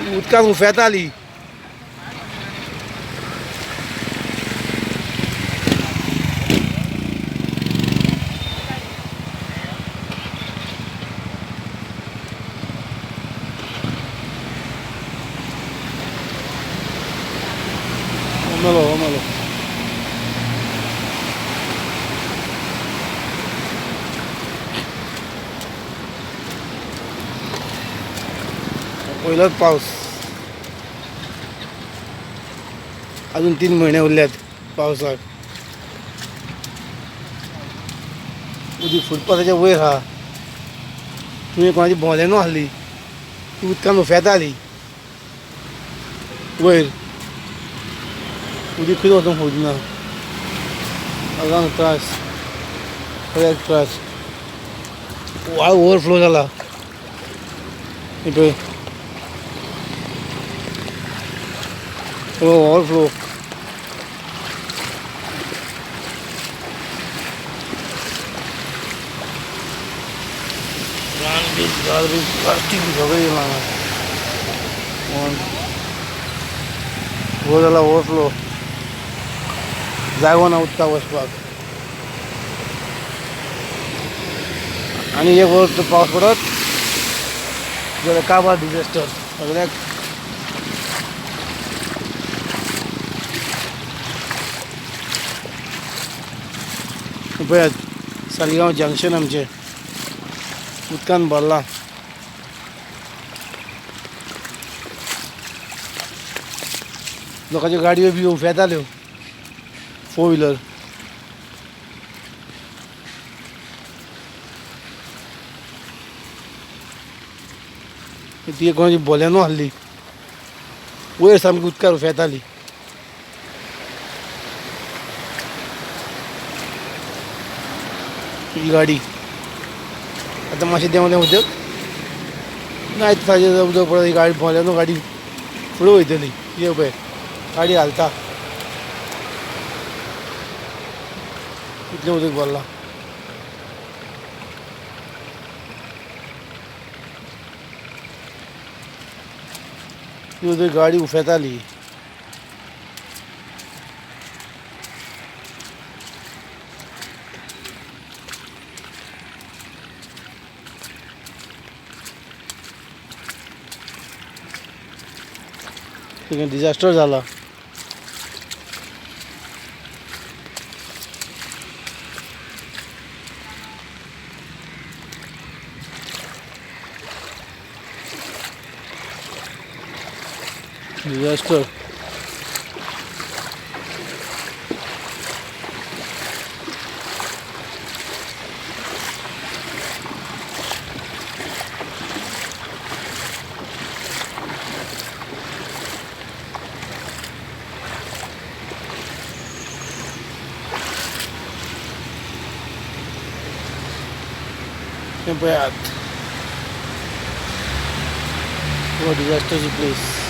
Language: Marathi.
उदकांत उफेता आली. ओमेलो ओमेलो पहिलाच पाऊस. अजून 3 महिने उरल्यात पावसाक. उदीक फुटपाथाच्या वयर हा. तुवें कोणाची भोंवलेनो आहली ती उदकान उफेता आली वयर. उदीक खंय वचूंक सोदना. सगळ्यांक त्रास, सगळ्याक त्रास. व्हाळ ओवरफ्लो जाला. हे पळय ओवरफ्लो. गार्बेज प्लास्टीक सगळें येयलां हांगा. हो जाला ओवरफ्लो. जागो ना उदकाक वचपाक. आनी एक वर पावस पडत जाल्यार काबार डिझास्टर सगळ्याक. पळयात सालिगांव जंक्शन आमचें उदकान भरलां. लोकांच्यो गाडयो बी उफेताल्यो 4 व्हिलर. ती कोणाची बोलेनो आहली वयर सामकी उदकार उफेताली. ही गाडी आतां मातशें देंवलें उदक ना ताजें उदक पडत. ही गाडी बोलेनो गाडी फुडें वयतली. ये पळय गाडी हालता. कितलें उदक भरलां. ती उदक गाडी उफेताली. डिझास्टर जाला. Disaster. Tempoyat. What disaster place.